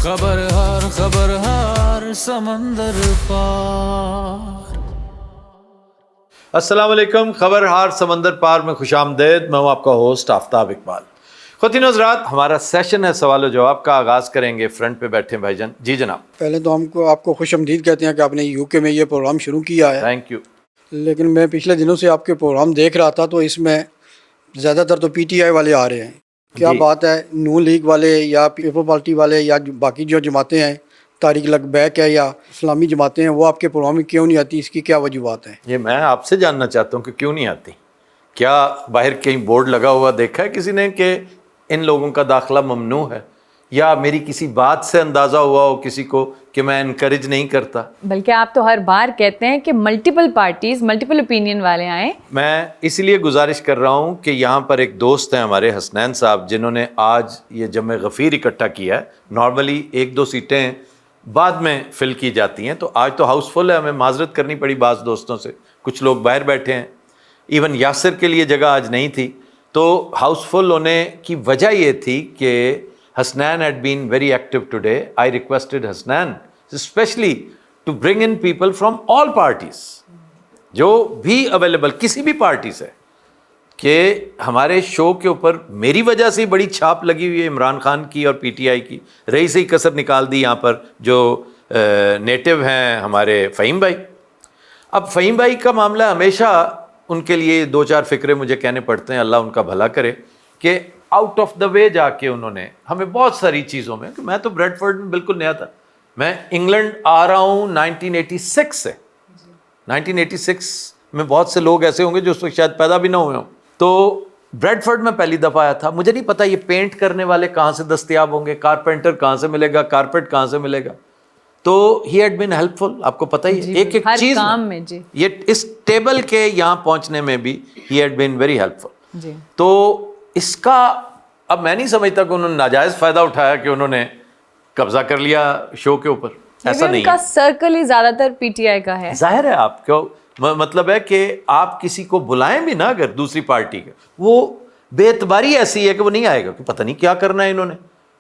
خبر ہر سمندر پار۔ السلام علیکم، خبر ہار سمندر پار میں خوش آمدید۔ میں ہوں آپ کا ہوسٹ آفتاب اقبال۔ خواتین و حضرات، ہمارا سیشن ہے سوال و جواب کا۔ آغاز کریں گے فرنٹ پہ بیٹھے بھائی جان۔ جی جناب۔ پہلے تو آپ کو خوش آمدید کہتے ہیں کہ آپ نے یو کے میں یہ پروگرام شروع کیا ہے۔ Thank you. لیکن میں پچھلے دنوں سے آپ کے پروگرام دیکھ رہا تھا تو اس میں زیادہ تر تو پی ٹی آئی والے آ رہے ہیں۔ کیا بات ہے؟ نون لیگ والے یا پیپل پارٹی والے یا باقی جو جماعتیں ہیں، تحریک لبیک ہے یا اسلامی جماعتیں ہیں، وہ آپ کے پروگرام میں کیوں نہیں آتی؟ اس کی کیا وجوہات ہیں؟ یہ میں آپ سے جاننا چاہتا ہوں کہ کیوں نہیں آتی۔ کیا باہر کہیں بورڈ لگا ہوا دیکھا ہے کسی نے کہ ان لوگوں کا داخلہ ممنوع ہے؟ یا میری کسی بات سے اندازہ ہوا ہو کسی کو کہ میں انکریج نہیں کرتا؟ بلکہ آپ تو ہر بار کہتے ہیں کہ ملٹیپل پارٹیز، ملٹیپل اوپینین والے آئیں۔ میں اس لیے گزارش کر رہا ہوں کہ یہاں پر ایک دوست ہیں ہمارے حسنین صاحب، جنہوں نے آج یہ جمع غفیر اکٹھا کیا ہے۔ نارملی ایک دو سیٹیں بعد میں فل کی جاتی ہیں، تو آج تو ہاؤس فل ہے، ہمیں معذرت کرنی پڑی بعض دوستوں سے، کچھ لوگ باہر بیٹھے ہیں، ایون یاسر کے لیے جگہ آج نہیں تھی۔ تو ہاؤس فل ہونے کی وجہ یہ تھی کہ Hasnan had been very active today. I requested Hasnan especially to bring in people from all parties, جو بھی اویلیبل کسی بھی پارٹی سے، کہ ہمارے شو کے اوپر میری وجہ سے بڑی چھاپ لگی ہوئی ہے عمران خان کی اور پی ٹی آئی کی، رہی سے ہی کسر نکال دی یہاں پر جو نیٹو ہیں ہمارے فہیم بھائی۔ اب فہیم بھائی کا معاملہ ہمیشہ ان کے لیے دو چار فکرے مجھے کہنے پڑتے ہیں، اللہ ان کا بھلا کرے، کہ آؤٹ آف دا وے جا کے انہوں نے ہمیں بہت ساری چیزوں میں، کہ میں تو بریڈ فورڈ میں بالکل نیا تھا، میں انگلینڈ آ رہا ہوں 1986 سے۔ 1986 میں بہت سے لوگ ایسے ہوں گے جو اس وقت شاید پیدا بھی نہ ہوئے ہوں۔ تو بریڈ فورڈ میں پہلی دفعہ آیا تھا، مجھے نہیں پتا یہ پینٹ کرنے والے کہاں سے دستیاب ہوں گے، کارپینٹر کہاں سے ملے گا، کارپیٹ کہاں سے ملے گا۔ تو ہی ہیڈ بین ہیلپ فل، آپ کو پتہ ہی ہے ایک ایک چیز میں، یہ اس ٹیبل کے یہاں پہنچنے میں بھی ہی had been very helpful. تو اس کا اب میں نہیں سمجھتا کہ انہوں نے ناجائز فائدہ اٹھایا کہ انہوں نے قبضہ کر لیا شو کے اوپر، ایسا نہیں ہے۔ ان کا سرکل ہی زیادہ تر پی ٹی آئی کا ہے۔ ظاہر ہے، آپ کو مطلب ہے کہ آپ کسی کو بلائیں بھی نا اگر دوسری پارٹی کا، وہ بے اعتباری ایسی ہے کہ وہ نہیں آئے گا، کہ پتہ نہیں کیا کرنا ہے انہوں نے،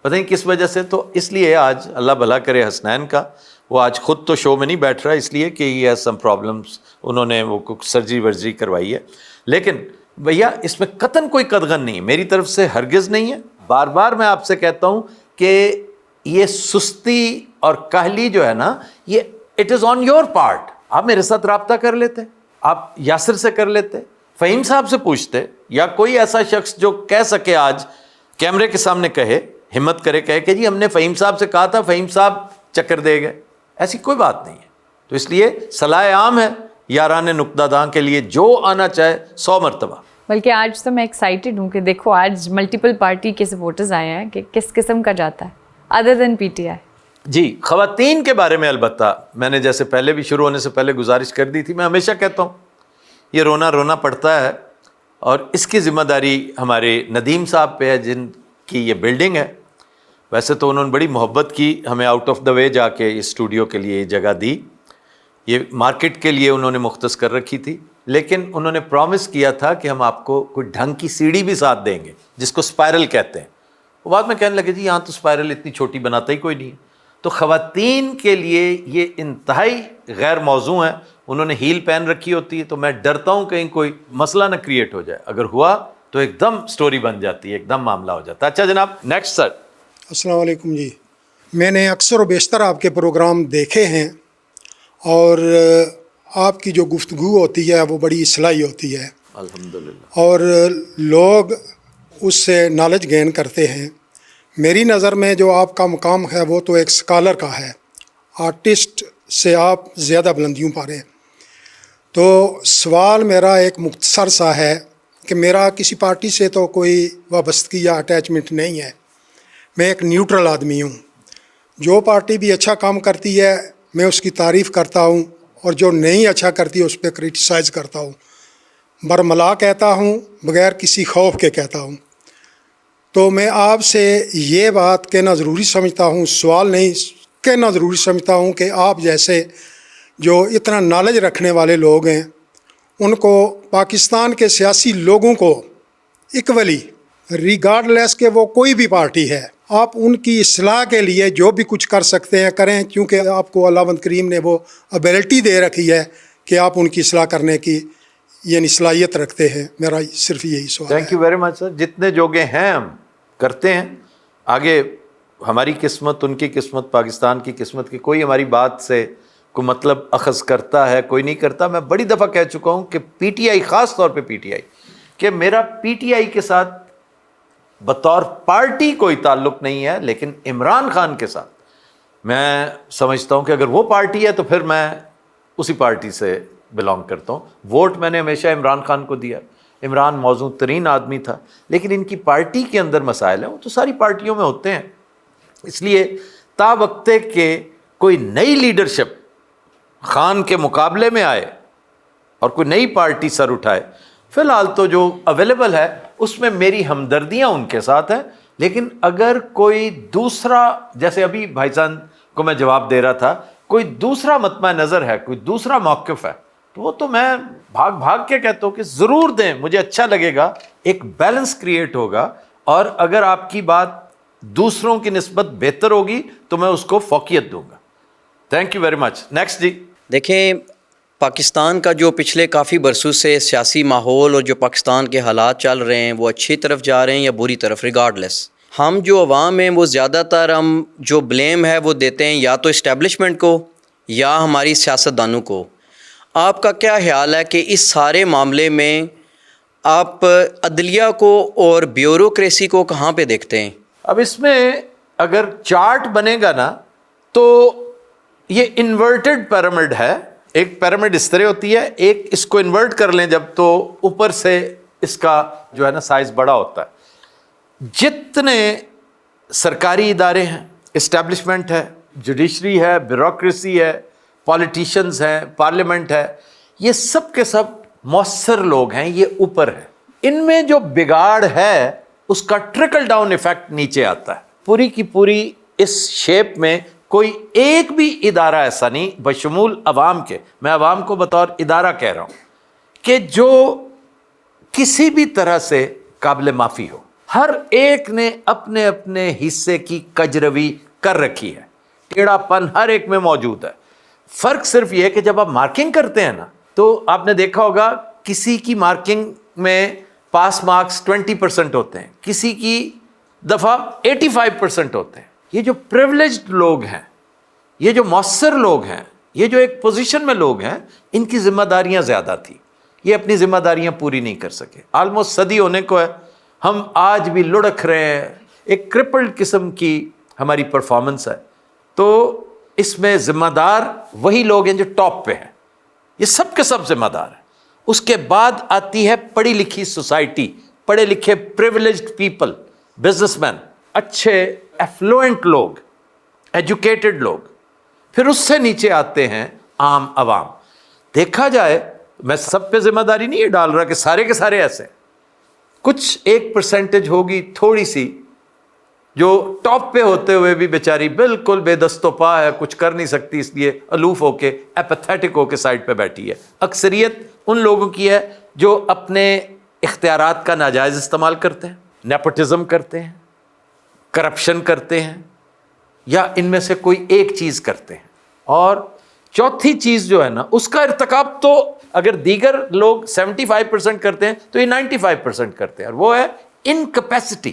پتہ نہیں کس وجہ سے۔ تو اس لیے آج اللہ بھلا کرے حسنین کا، وہ آج خود تو شو میں نہیں بیٹھ رہا اس لیے کہ یہ سم پرابلمس، انہوں نے وہ سرجری ورجری کروائی ہے۔ لیکن بھیا اس میں قطعاً کوئی قدغن نہیں ہے، میری طرف سے ہرگز نہیں ہے۔ بار بار میں آپ سے کہتا ہوں کہ یہ سستی اور کاہلی جو ہے نا، یہ it is on your part. آپ میرے ساتھ رابطہ کر لیتے، آپ یاسر سے کر لیتے، فہیم صاحب سے پوچھتے، یا کوئی ایسا شخص جو کہہ سکے آج کیمرے کے سامنے کہے، ہمت کرے کہے کہ جی ہم نے فہیم صاحب سے کہا تھا، فہیم صاحب چکر دے گئے، ایسی کوئی بات نہیں ہے۔ تو اس لیے صلاح عام ہے یاران نقطہ داں کے لیے، جو آنا چاہے 100 مرتبہ۔ بلکہ آج تو میں ایکسائٹیڈ ہوں کہ دیکھو آج ملٹیپل پارٹی کے سپورٹرز آئے ہیں کہ کس قسم کا جاتا ہے ادر دین پی ٹی آئی۔ جی، خواتین کے بارے میں البتہ میں نے جیسے پہلے بھی شروع ہونے سے پہلے گزارش کر دی تھی، میں ہمیشہ کہتا ہوں یہ رونا پڑتا ہے، اور اس کی ذمہ داری ہمارے ندیم صاحب پہ ہے، جن کی یہ بلڈنگ ہے۔ ویسے تو انہوں نے بڑی محبت کی، ہمیں آؤٹ آف دا وے جا کے اس اسٹوڈیو کے لیے جگہ دی، یہ مارکیٹ کے لیے انہوں نے مختص کر رکھی تھی، لیکن انہوں نے پرومس کیا تھا کہ ہم آپ کو کوئی ڈھنگ کی سیڑھی بھی ساتھ دیں گے، جس کو اسپائرل کہتے ہیں۔ وہ بعد میں کہنے لگے جی یہاں تو اسپائرل اتنی چھوٹی بناتا ہی کوئی نہیں ہے۔ تو خواتین کے لیے یہ انتہائی غیر موضوع ہیں، انہوں نے ہیل پہن رکھی ہوتی ہے، تو میں ڈرتا ہوں کہیں کوئی مسئلہ نہ کریٹ ہو جائے، اگر ہوا تو ایک دم سٹوری بن جاتی ہے، ایک دم معاملہ ہو جاتا ہے۔ اچھا جناب، نیکسٹ سر۔ السلام علیکم جی، میں نے اکثر و بیشتر آپ کے پروگرام دیکھے ہیں، اور آپ کی جو گفتگو ہوتی ہے وہ بڑی اصلاحی ہوتی ہے، الحمدللہ، اور لوگ اس سے نالج گین کرتے ہیں۔ میری نظر میں جو آپ کا مقام ہے وہ تو ایک اسکالر کا ہے، آرٹسٹ سے آپ زیادہ بلندیوں پا رہے ہیں۔ تو سوال میرا ایک مختصر سا ہے کہ میرا کسی پارٹی سے تو کوئی وابستگی یا اٹیچمنٹ نہیں ہے، میں ایک نیوٹرل آدمی ہوں۔ جو پارٹی بھی اچھا کام کرتی ہے میں اس کی تعریف کرتا ہوں، اور جو نہیں اچھا کرتی ہے اس پہ کرٹیسائز کرتا ہوں، برملا کہتا ہوں، بغیر کسی خوف کے کہتا ہوں۔ تو میں آپ سے یہ بات کہنا ضروری سمجھتا ہوں، سوال نہیں کہنا ضروری سمجھتا ہوں، کہ آپ جیسے جو اتنا نالج رکھنے والے لوگ ہیں ان کو پاکستان کے سیاسی لوگوں کو ایکولی ریگارڈ لیس کہ وہ کوئی بھی پارٹی ہے، آپ ان کی اصلاح کے لیے جو بھی کچھ کر سکتے ہیں کریں، کیونکہ آپ کو اللہ کریم نے وہ ابیلٹی دے رکھی ہے کہ آپ ان کی اصلاح کرنے کی یعنی صلاحیت رکھتے ہیں. میرا صرف یہی سوال ہے. تھینک یو ویری مچ سر. جتنے جوگے ہیں ہم کرتے ہیں. آگے ہماری قسمت، ان کی قسمت، پاکستان کی قسمت کی کوئی ہماری بات سے کوئی مطلب اخذ کرتا ہے، کوئی نہیں کرتا. میں بڑی دفعہ کہہ چکا ہوں کہ پی ٹی آئی، خاص طور پہ پی ٹی آئی، کہ میرا پی ٹی آئی کے ساتھ بطور پارٹی کوئی تعلق نہیں ہے، لیکن عمران خان کے ساتھ میں سمجھتا ہوں کہ اگر وہ پارٹی ہے تو پھر میں اسی پارٹی سے بلانگ کرتا ہوں. ووٹ میں نے ہمیشہ عمران خان کو دیا. عمران موزوں ترین آدمی تھا، لیکن ان کی پارٹی کے اندر مسائل ہیں، وہ تو ساری پارٹیوں میں ہوتے ہیں. اس لیے تا وقتے کہ کوئی نئی لیڈرشپ خان کے مقابلے میں آئے اور کوئی نئی پارٹی سر اٹھائے، فی الحال تو جو اویلیبل ہے اس میں میری ہمدردیاں ان کے ساتھ ہیں. لیکن اگر کوئی دوسرا، جیسے ابھی بھائی جان کو میں جواب دے رہا تھا، کوئی دوسرا مطمع نظر ہے، کوئی دوسرا موقف ہے، تو وہ تو میں بھاگ کے کہتا ہوں کہ ضرور دیں، مجھے اچھا لگے گا، ایک بیلنس کریٹ ہوگا. اور اگر آپ کی بات دوسروں کی نسبت بہتر ہوگی تو میں اس کو فوقیت دوں گا. Thank you very much. Next جی. دیکھیں، پاکستان کا جو پچھلے کافی برسوں سے سیاسی ماحول اور جو پاکستان کے حالات چل رہے ہیں وہ اچھی طرف جا رہے ہیں یا بری طرف، ریگارڈلیس. ہم جو عوام ہیں وہ زیادہ تر ہم جو بلیم ہے وہ دیتے ہیں یا تو اسٹیبلشمنٹ کو یا ہماری سیاستدانوں کو. آپ کا کیا خیال ہے کہ اس سارے معاملے میں آپ عدلیہ کو اور بیوروکریسی کو کہاں پہ دیکھتے ہیں؟ اب اس میں اگر چارٹ بنے گا نا تو یہ انورٹڈ پیرامڈ ہے. ایک پیرامڈ اس طرح ہوتی ہے، ایک اس کو انورٹ کر لیں جب تو اوپر سے اس کا جو ہے نا سائز بڑا ہوتا ہے. جتنے سرکاری ادارے ہیں، اسٹیبلشمنٹ ہے، جوڈیشری ہے، بیوروکریسی ہے، پالیٹیشنز ہیں، پارلیمنٹ ہے، یہ سب کے سب مؤثر لوگ ہیں، یہ اوپر ہے. ان میں جو بگاڑ ہے اس کا ٹرکل ڈاؤن ایفیکٹ نیچے آتا ہے. پوری کی پوری اس شیپ میں کوئی ایک بھی ادارہ ایسا نہیں بشمول عوام کے، میں عوام کو بطور ادارہ کہہ رہا ہوں، کہ جو کسی بھی طرح سے قابل معافی ہو. ہر ایک نے اپنے اپنے حصے کی کجروی کر رکھی ہے، ٹیڑھا پن ہر ایک میں موجود ہے. فرق صرف یہ ہے کہ جب آپ مارکنگ کرتے ہیں نا تو آپ نے دیکھا ہوگا کسی کی مارکنگ میں پاس مارکس 20% ہوتے ہیں، کسی کی دفعہ 85% ہوتے ہیں. یہ جو پریولیجڈ لوگ ہیں، یہ جو مؤثر لوگ ہیں، یہ جو ایک پوزیشن میں لوگ ہیں، ان کی ذمہ داریاں زیادہ تھیں، یہ اپنی ذمہ داریاں پوری نہیں کر سکے. آلموسٹ صدی ہونے کو ہے، ہم آج بھی لڑک رہے ہیں، ایک کرپلڈ قسم کی ہماری پرفارمنس ہے. تو اس میں ذمہ دار وہی لوگ ہیں جو ٹاپ پہ ہیں، یہ سب کے سب ذمہ دار ہیں. اس کے بعد آتی ہے پڑھی لکھی سوسائٹی، پڑھے لکھے پریولیجڈ پیپل، بزنس مین، اچھے ایفلوئنٹ لوگ، ایجوکیٹڈ لوگ. پھر اس سے نیچے آتے ہیں عام عوام. دیکھا جائے میں سب پہ ذمہ داری نہیں یہ ڈال رہا کہ سارے کے سارے ایسے، کچھ ایک پرسنٹیج ہوگی تھوڑی سی جو ٹاپ پہ ہوتے ہوئے بھی بیچاری بالکل بے دست و پا ہے، کچھ کر نہیں سکتی، اس لیے الوف ہو کے ایپیتھیٹک ہو کے سائڈ پہ بیٹھی ہے. اکثریت ان لوگوں کی ہے جو اپنے اختیارات کا ناجائز استعمال کرتے ہیں، نیپوٹزم کرتے ہیں، کرپشن کرتے ہیں، یا ان میں سے کوئی ایک چیز کرتے ہیں. اور چوتھی چیز جو ہے نا اس کا ارتکاب تو اگر دیگر لوگ 75% کرتے ہیں تو یہ 95% کرتے ہیں، اور وہ ہے انکیپیسٹی،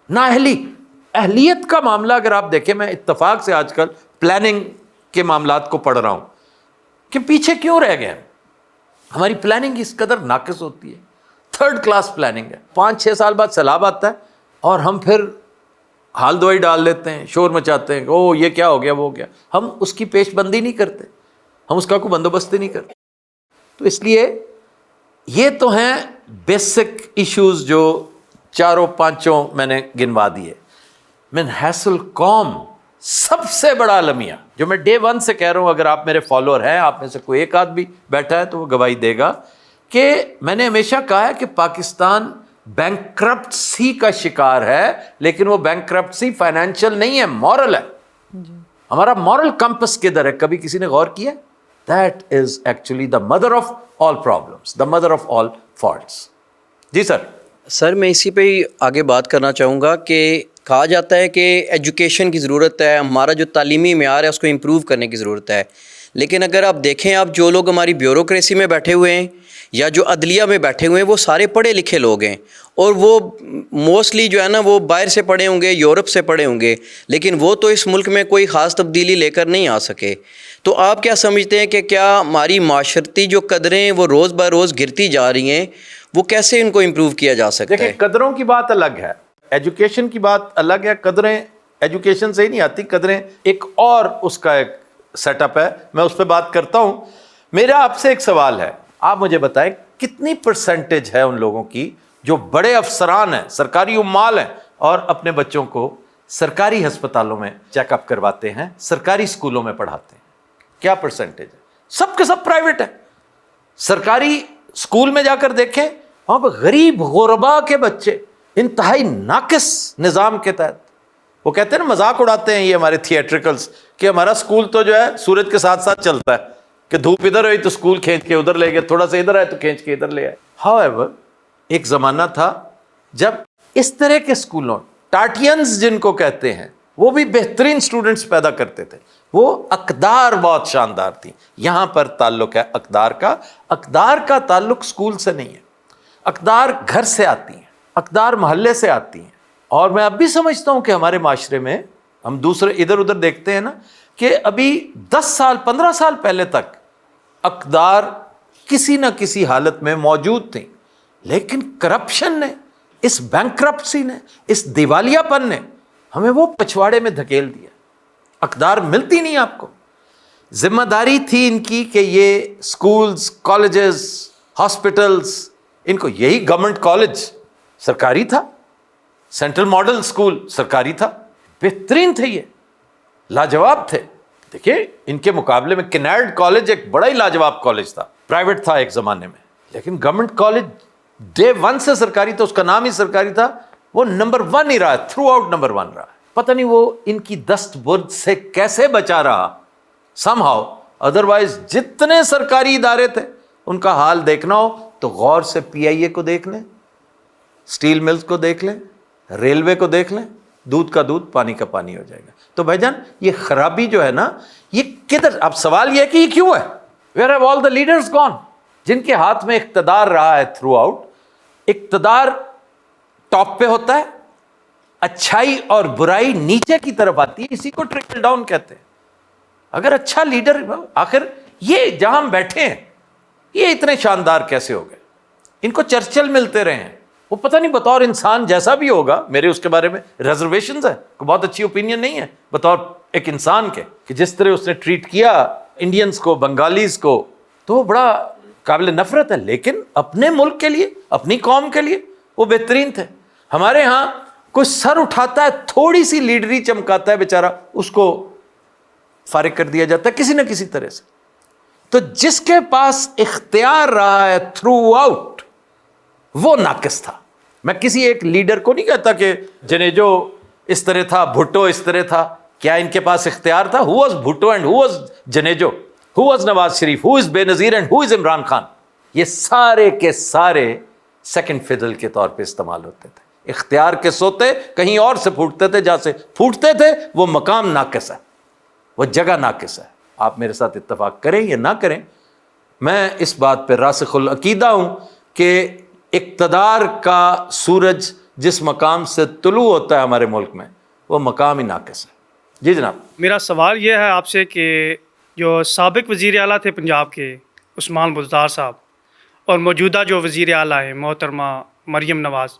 نااہلی. اہلیت کا معاملہ اگر آپ دیکھیں، میں اتفاق سے آج کل پلاننگ کے معاملات کو پڑھ رہا ہوں کہ پیچھے کیوں رہ گئے ہیں. ہماری پلاننگ اس قدر ناقص ہوتی ہے، 3rd کلاس پلاننگ ہے. 5-6 سال بعد سیلاب آتا ہے اور ہم پھر حال دوائی ڈال لیتے ہیں، شور مچاتے ہیں کہ او یہ کیا ہو گیا، وہ ہو گیا. ہم اس کی پیش بندی نہیں کرتے، ہم اس کا کوئی بندوبست نہیں کرتے. تو اس لیے یہ تو ہیں بیسک ایشوز جو 4-5 میں نے گنوا دیے. من حیث القوم سب سے بڑا المیہ جو میں ڈے 1 سے کہہ رہا ہوں، اگر آپ میرے فالوور ہیں، آپ میں سے کوئی ایک آدھ بھی بیٹھا ہے تو وہ گواہی دے گا کہ میں نے ہمیشہ کہا ہے کہ پاکستان بینکرپٹسی کا شکار ہے، لیکن وہ بینکرپٹسی فائنینشیل نہیں ہے، مورل ہے. ہمارا مورل کمپس کدھر ہے؟ کبھی کسی نے غور کیا؟ That is actually the mother of all problems, the mother of all faults. جی سر. سر میں اسی پہ ہی آگے بات کرنا چاہوں گا کہ کہا جاتا ہے کہ ایجوکیشن کی ضرورت ہے، ہمارا جو تعلیمی معیار ہے اس کو امپروو کرنے کی ضرورت ہے، لیکن اگر آپ دیکھیں آپ جو لوگ ہماری بیوروکریسی میں بیٹھے ہوئے ہیں یا جو عدلیہ میں بیٹھے ہوئے ہیں وہ سارے پڑھے لکھے لوگ ہیں، اور وہ موسٹلی جو ہے نا وہ باہر سے پڑھے ہوں گے، یورپ سے پڑھے ہوں گے، لیکن وہ تو اس ملک میں کوئی خاص تبدیلی لے کر نہیں آ سکے۔ تو آپ کیا سمجھتے ہیں کہ کیا ہماری معاشرتی جو قدریں وہ روز بہ روز گرتی جا رہی ہیں، وہ کیسے ان کو امپروو کیا جا سکتا ہے؟ دیکھیں قدروں کی بات الگ ہے، ایجوکیشن کی بات الگ ہے، قدریں ایجوکیشن سے ہی نہیں آتی، قدریں ایک اور اس کا ایک سیٹ اپ ہے، میں اس پہ بات کرتا ہوں۔ میرا آپ سے ایک سوال ہے، آپ مجھے بتائیں کتنی پرسنٹیج ہے ان لوگوں کی جو بڑے افسران ہیں، سرکاری عمال ہیں، اور اپنے بچوں کو سرکاری ہسپتالوں میں چیک اپ کرواتے ہیں، سرکاری اسکولوں میں پڑھاتے ہیں؟ کیا پرسنٹیج ہے؟ سب کے سب پرائیویٹ ہے۔ سرکاری اسکول میں جا کر دیکھیں، وہاں پہ غریب غربا کے بچے انتہائی ناقص نظام کے تحت، وہ کہتے ہیں نا، مذاق اڑاتے ہیں یہ ہمارے تھیٹریکلز کہ ہمارا اسکول تو جو ہے سورج کے ساتھ ساتھ چلتا ہے، کہ دھوپ ادھر ہوئی تو اسکول کھینچ کے ادھر لے گئے، تھوڑا سا ادھر آئے تو کھینچ کے ادھر لے آئے۔ ہاؤ ایور ایک زمانہ تھا جب اس طرح کے اسکولوں، ٹاٹینز جن کو کہتے ہیں، وہ بھی بہترین اسٹوڈنٹس پیدا کرتے تھے، وہ اقدار بہت شاندار تھی۔ یہاں پر تعلق ہے اقدار کا، اقدار کا تعلق اسکول سے نہیں ہے، اقدار گھر سے آتی ہیں، اقدار محلے سے آتی ہیں۔ اور میں اب بھی سمجھتا ہوں کہ ہمارے معاشرے میں ہم دوسرے ادھر ادھر دیکھتے ہیں نا، کہ ابھی 10 سال 15 سال پہلے تک اقدار کسی نہ کسی حالت میں موجود تھیں، لیکن کرپشن نے، اس بینکرپسی نے، اس دیوالیہ پن نے ہمیں وہ پچھواڑے میں دھکیل دیا۔ اقدار ملتی نہیں آپ کو۔ ذمہ داری تھی ان کی کہ یہ سکولز، کالجز، ہاسپٹلز، ان کو، یہی گورنمنٹ کالج سرکاری تھا، سینٹرل ماڈل سکول سرکاری تھا، بہترین تھے، یہ لاجواب تھے۔ دیکھیں ان کے مقابلے میں کینیڈ کالج ایک بڑا ہی لاجواب کالج تھا، پرائیویٹ تھا ایک زمانے میں، لیکن گورنمنٹ کالج ڈے 1 سے سرکاری تھا، اس کا نام ہی سرکاری تھا، وہ نمبر 1 ہی رہا ہے، تھرو آؤٹ نمبر 1 رہا ہے۔ پتہ نہیں وہ ان کی دست برد سے کیسے بچا رہا سم ہاؤ، ادروائز جتنے سرکاری ادارے تھے ان کا حال دیکھنا ہو تو غور سے PIA کو دیکھ لیں، اسٹیل ملز کو دیکھ لیں، ریلوے کو دیکھ لیں، دودھ کا دودھ پانی کا پانی ہو جائے گا۔ تو بھائی جان یہ خرابی جو ہے نا، یہ کدھر؟ اب سوال یہ ہے کہ یہ کیوں ہے؟ Where have all the leaders gone? جن کے ہاتھ میں اقتدار رہا ہے تھرو آؤٹ۔ اقتدار ٹاپ پہ ہوتا ہے، اچھائی اور برائی نیچے کی طرف آتی ہے، اسی کو ٹرکل ڈاؤن کہتے ہیں۔ اگر اچھا لیڈر، آخر یہ جہاں ہم بیٹھے ہیں یہ اتنے شاندار کیسے ہو گئے؟ ان کو چرچل ملتے رہے ہیں، وہ پتہ نہیں بطور انسان جیسا بھی ہوگا، میرے اس کے بارے میں ریزرویشنز ہیں، کوئی بہت اچھی اوپینین نہیں ہے بطور ایک انسان کے، کہ جس طرح اس نے ٹریٹ کیا انڈینز کو، بنگالیز کو، تو وہ بڑا قابل نفرت ہے، لیکن اپنے ملک کے لیے، اپنی قوم کے لیے وہ بہترین تھے۔ ہمارے ہاں کوئی سر اٹھاتا ہے، تھوڑی سی لیڈری چمکاتا ہے بیچارہ، اس کو فارغ کر دیا جاتا ہے کسی نہ کسی طرح سے۔ تو جس کے پاس اختیار رہا ہے تھرو آؤٹ، وہ ناقص تھا۔ میں کسی ایک لیڈر کو نہیں کہتا کہ جنیجو اس طرح تھا، بھٹو اس طرح تھا، کیا ان کے پاس اختیار تھا؟ Who was Bhutto and who was Junejo, who was Nawaz Sharif, who is Benazir and who is Imran Khan? یہ سارے کے سارے سیکنڈ فیڈل کے طور پہ استعمال ہوتے تھے۔ اختیار کے سوتے کہیں اور سے پھوٹتے تھے، جہاں سے پھوٹتے تھے وہ مقام ناقص ہے، وہ جگہ ناقص ہے۔ آپ میرے ساتھ اتفاق کریں یا نہ کریں، میں اس بات پہ راسخ العقیدہ ہوں کہ اقتدار کا سورج جس مقام سے طلوع ہوتا ہے ہمارے ملک میں، وہ مقام ہی ناقص ہے۔ جی جناب۔ میرا سوال یہ ہے آپ سے کہ جو سابق وزیر اعلیٰ تھے پنجاب کے عثمان بزدار صاحب، اور موجودہ جو وزیر اعلیٰ ہیں محترمہ مریم نواز،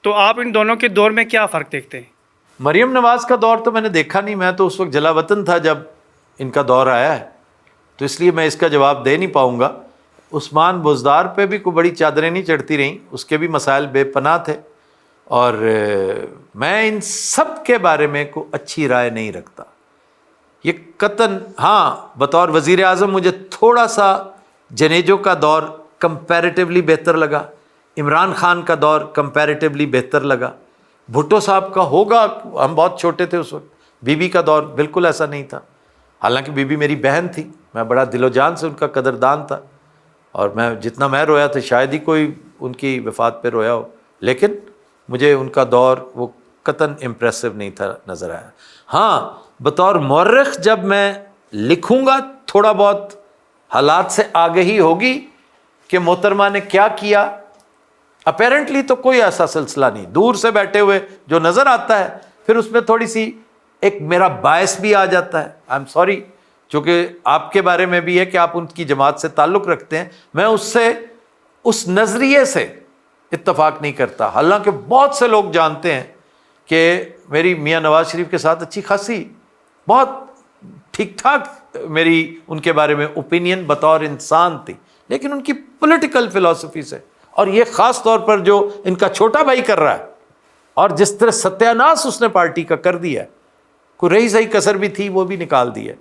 تو آپ ان دونوں کے دور میں کیا فرق دیکھتے ہیں؟ مریم نواز کا دور تو میں نے دیکھا نہیں، میں تو اس وقت جلا وطن تھا جب ان کا دور آیا ہے، تو اس لیے میں اس کا جواب دے نہیں پاؤں گا۔ عثمان بزدار پہ بھی کوئی بڑی چادریں نہیں چڑھتی رہیں، اس کے بھی مسائل بے پناہ تھے، اور میں ان سب کے بارے میں کوئی اچھی رائے نہیں رکھتا۔ یہ قطعاً ہاں بطور وزیر اعظم مجھے تھوڑا سا جنیجو کا دور کمپیریٹیولی بہتر لگا، عمران خان کا دور کمپیریٹیولی بہتر لگا، بھٹو صاحب کا ہوگا، ہم بہت چھوٹے تھے اس وقت، بی بی کا دور بالکل ایسا نہیں تھا، حالانکہ بی بی میری بہن تھی، میں بڑا دل و جان سے ان کا قدردان تھا، اور میں جتنا میں رویا تھا شاید ہی کوئی ان کی وفات پہ رویا ہو، لیکن مجھے ان کا دور وہ قطن امپریسو نہیں تھا نظر آیا. ہاں بطور مورخ جب میں لکھوں گا تھوڑا بہت حالات سے آگہی ہوگی کہ محترمہ نے کیا کیا. اپیرنٹلی تو کوئی ایسا سلسلہ نہیں, دور سے بیٹھے ہوئے جو نظر آتا ہے پھر اس میں تھوڑی سی ایک میرا باعث بھی آ جاتا ہے. آئی ایم سوری, چونکہ آپ کے بارے میں بھی ہے کہ آپ ان کی جماعت سے تعلق رکھتے ہیں, میں اس نظریے سے اتفاق نہیں کرتا. حالانکہ بہت سے لوگ جانتے ہیں کہ میری میاں نواز شریف کے ساتھ اچھی خاصی بہت ٹھیک ٹھاک میری ان کے بارے میں اوپینین بطور انسان تھی, لیکن ان کی پولیٹیکل فلسفی سے, اور یہ خاص طور پر جو ان کا چھوٹا بھائی کر رہا ہے اور جس طرح ستیہ ناش اس نے پارٹی کا کر دیا ہے, کوئی رہی صحیح کسر بھی تھی وہ بھی نکال دی ہے,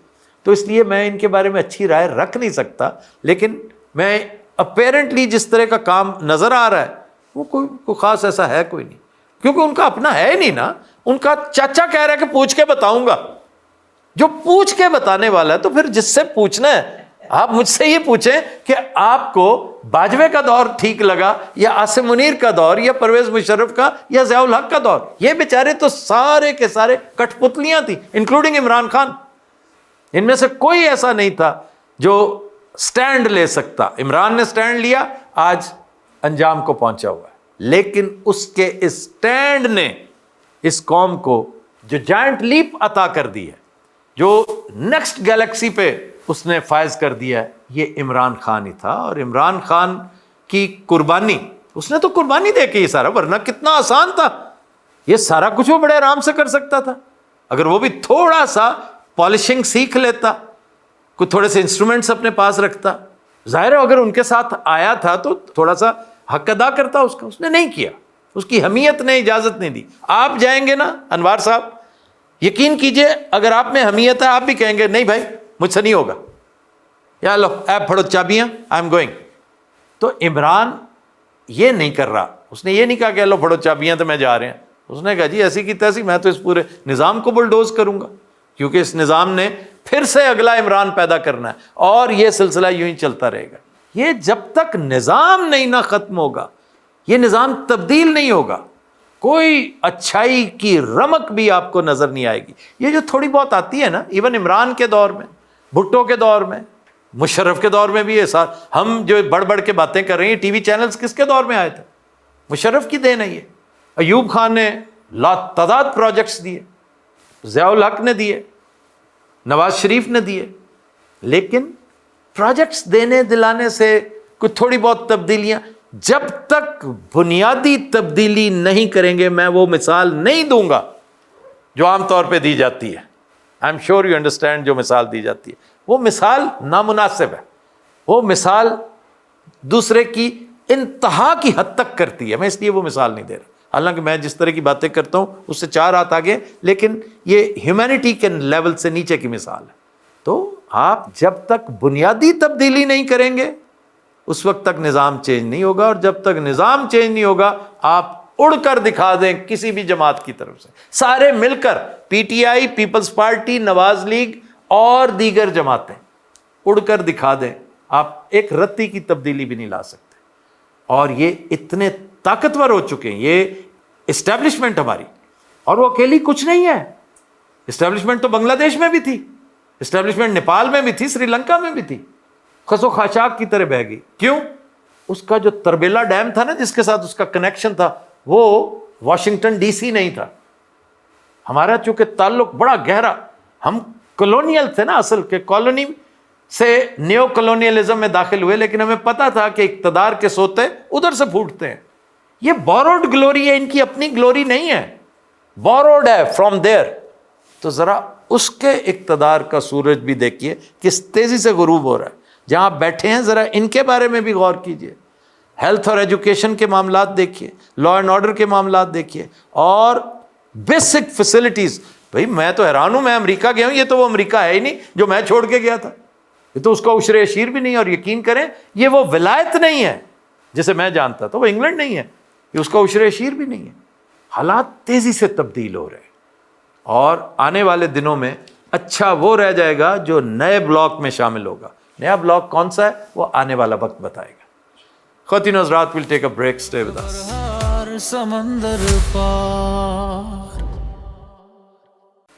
تو اس لیے میں ان کے بارے میں اچھی رائے رکھ نہیں سکتا. لیکن میں اپیرنٹلی جس طرح کا کام نظر آ رہا ہے وہ کوئی خاص ایسا ہے کوئی نہیں, کیونکہ ان کا اپنا ہے نہیں نا. ان کا چاچا کہہ رہا ہے کہ پوچھ کے بتاؤں گا. جو پوچھ کے بتانے والا ہے تو پھر جس سے پوچھنا ہے, آپ مجھ سے یہ پوچھیں کہ آپ کو باجوے کا دور ٹھیک لگا یا عاصم منیر کا دور یا پرویز مشرف کا یا ضیاء الحق کا دور. یہ بیچارے تو سارے کے سارے کٹ پتلیاں تھیں, انکلوڈنگ عمران خان. ان میں سے کوئی ایسا نہیں تھا جو سٹینڈ لے سکتا. عمران نے سٹینڈ لیا, آج انجام کو پہنچا ہوا ہے, لیکن اس کے اس سٹینڈ نے اس قوم کو جو جائنٹ لیپ عطا کر دی ہے, جو نیکسٹ گیلیکسی پہ اس نے فائز کر دیا ہے, یہ عمران خان ہی تھا. اور عمران خان کی قربانی, اس نے تو قربانی دے کے یہ سارا, ورنہ کتنا آسان تھا یہ سارا کچھ, وہ بڑے آرام سے کر سکتا تھا اگر وہ بھی تھوڑا سا پالشنگ سیکھ لیتا, کوئی تھوڑے سے انسٹرومنٹس اپنے پاس رکھتا. ظاہر ہے اگر ان کے ساتھ آیا تھا تو تھوڑا سا حق ادا کرتا اس کا, اس نے نہیں کیا, اس کی حمیت نے اجازت نہیں دی. آپ جائیں گے نا انوار صاحب, یقین کیجئے اگر آپ میں حمیت ہے آپ بھی کہیں گے نہیں بھائی مجھ سے نہیں ہوگا, یا لو ایپ پھڑو چابیاں, آئی ایم گوئنگ. تو عمران یہ نہیں کر رہا, اس نے یہ نہیں کہا کہ لو پھڑو چابیاں تو میں جا رہے ہیں. اس نے کہا جی ایسی کی تیسی میں تو اس پورے نظام کو بلڈوز کروں گا, کیونکہ اس نظام نے پھر سے اگلا عمران پیدا کرنا ہے, اور یہ سلسلہ یوں ہی چلتا رہے گا. یہ جب تک نظام نہیں نہ ختم ہوگا, یہ نظام تبدیل نہیں ہوگا, کوئی اچھائی کی رمق بھی آپ کو نظر نہیں آئے گی. یہ جو تھوڑی بہت آتی ہے نا, ایون عمران کے دور میں, بھٹو کے دور میں, مشرف کے دور میں بھی, یہ ساتھ ہم جو بڑھ بڑھ کے باتیں کر رہے ہیں, ٹی وی چینلز کس کے دور میں آئے تھے؟ مشرف کی دین ہے یہ. ایوب خان نے لا تعداد پروجیکٹس دیے, ضیاء الحق نے دیے, نواز شریف نے دیے, لیکن پروجیکٹس دینے دلانے سے کوئی تھوڑی بہت تبدیلیاں, جب تک بنیادی تبدیلی نہیں کریں گے, میں وہ مثال نہیں دوں گا جو عام طور پہ دی جاتی ہے. I am sure you understand, جو مثال دی جاتی ہے وہ مثال نامناسب ہے, وہ مثال دوسرے کی انتہا کی حد تک کرتی ہے. میں اس لیے وہ مثال نہیں دے رہا, حالانکہ میں جس طرح کی باتیں کرتا ہوں اس سے 4 ہاتھ آگے, لیکن یہ ہیومینٹی کے لیول سے نیچے کی مثال ہے. تو آپ جب تک بنیادی تبدیلی نہیں کریں گے اس وقت تک نظام چینج نہیں ہوگا, اور جب تک نظام چینج نہیں ہوگا آپ اڑ کر دکھا دیں کسی بھی جماعت کی طرف سے, سارے مل کر, P T I, Peoples Party, Nawaz League اور دیگر جماعتیں اڑ کر دکھا دیں, آپ ایک رتی کی تبدیلی بھی نہیں لا سکتے. اور یہ اتنے طاقتور ہو چکے ہیں یہ اسٹیبلشمنٹ ہماری, اور وہ اکیلی کچھ نہیں ہے. اسٹیبلشمنٹ تو بنگلہ دیش میں بھی تھی, اسٹیبلشمنٹ نیپال میں بھی تھی, سری لنکا میں بھی تھی, خسو خاشاک کی طرح بہہ گئی. کیوں؟ اس کا جو تربیلا ڈیم تھا نا, جس کے ساتھ اس کا کنیکشن تھا, وہ واشنگٹن ڈی سی نہیں تھا. ہمارا چونکہ تعلق بڑا گہرا, ہم کولونیل تھے نا اصل کے, کالونی سے نیو کولونیلزم میں داخل ہوئے, لیکن ہمیں پتا تھا کہ اقتدار کے سوتے ادھر سے پھوٹتے ہیں. یہ بوروڈ گلوری ہے, ان کی اپنی گلوری نہیں ہے, بوروڈ ہے فرام دیر. تو ذرا اس کے اقتدار کا سورج بھی دیکھیے کس تیزی سے غروب ہو رہا ہے. جہاں آپ بیٹھے ہیں ذرا ان کے بارے میں بھی غور کیجئے, ہیلتھ اور ایجوکیشن کے معاملات دیکھیے, لا اینڈ آرڈر کے معاملات دیکھیے, اور بیسک فیسلٹیز. بھئی میں تو حیران ہوں, میں امریکہ گیا ہوں, یہ تو وہ امریکہ ہے ہی نہیں جو میں چھوڑ کے گیا تھا, یہ تو اس کا عشر اشیر بھی نہیں. اور یقین کریں یہ وہ ولایت نہیں ہے جسے میں جانتا تھا, وہ انگلینڈ نہیں ہے, یہ اس کا عشر اشیر بھی نہیں ہے. حالات تیزی سے تبدیل ہو رہے ہیں, اور آنے والے دنوں میں اچھا وہ رہ جائے گا جو نئے بلاک میں شامل ہوگا. نیا بلاک کون سا ہے وہ آنے والا وقت بتائے گا. خواتین و حضرات, we'll take a break, stay with us. ہر سمندر پار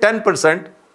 10%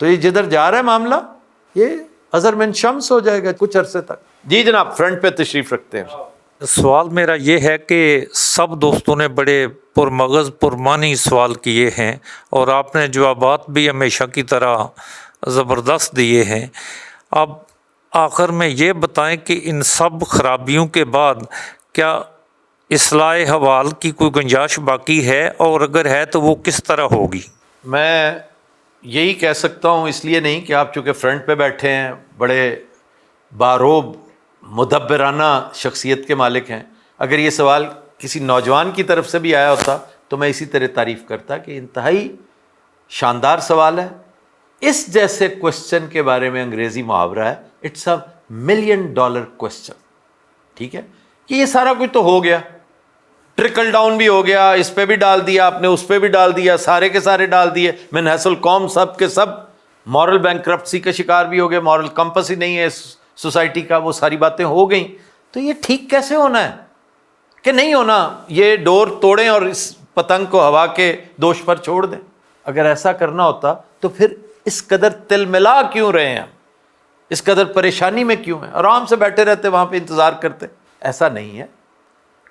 تو یہ جدھر جا رہا ہے معاملہ یہ اظہر من شمس ہو جائے گا کچھ عرصے تک. جی جناب فرنٹ پہ تشریف رکھتے ہیں. سوال میرا یہ ہے کہ سب دوستوں نے بڑے پرمغز پرمانی سوال کیے ہیں اور آپ نے جوابات بھی ہمیشہ کی طرح زبردست دیے ہیں. اب آخر میں یہ بتائیں کہ ان سب خرابیوں کے بعد کیا اصلاح حوال کی کوئی گنجائش باقی ہے، اور اگر ہے تو وہ کس طرح ہوگی؟ میں یہی کہہ سکتا ہوں، اس لیے نہیں کہ آپ چونکہ فرنٹ پہ بیٹھے ہیں، بڑے باروب مدبرانہ شخصیت کے مالک ہیں. اگر یہ سوال کسی نوجوان کی طرف سے بھی آیا ہوتا تو میں اسی طرح تعریف کرتا کہ انتہائی شاندار سوال ہے. اس جیسے کوشچن کے بارے میں انگریزی محاورہ ہے، اٹس اے $1 ملین کوشچن. ٹھیک ہے کہ یہ سارا کچھ تو ہو گیا، ٹرکل ڈاؤن بھی ہو گیا، اس پہ بھی ڈال دیا آپ نے، اس پہ بھی ڈال دیا، سارے کے سارے ڈال دیے، من حیث القوم سب کے سب مورل بینکرپسی کا شکار بھی ہو گئے، مورل کمپس ہی نہیں ہے سوسائٹی کا، وہ ساری باتیں ہو گئیں. تو یہ ٹھیک کیسے ہونا ہے کہ نہیں ہونا؟ یہ ڈور توڑیں اور اس پتنگ کو ہوا کے دوش پر چھوڑ دیں. اگر ایسا کرنا ہوتا تو پھر اس قدر تل ملا کیوں رہے ہیں ہم، اس قدر پریشانی میں کیوں ہیں؟ آرام سے بیٹھے رہتے وہاں پہ انتظار کرتے. ایسا نہیں ہے،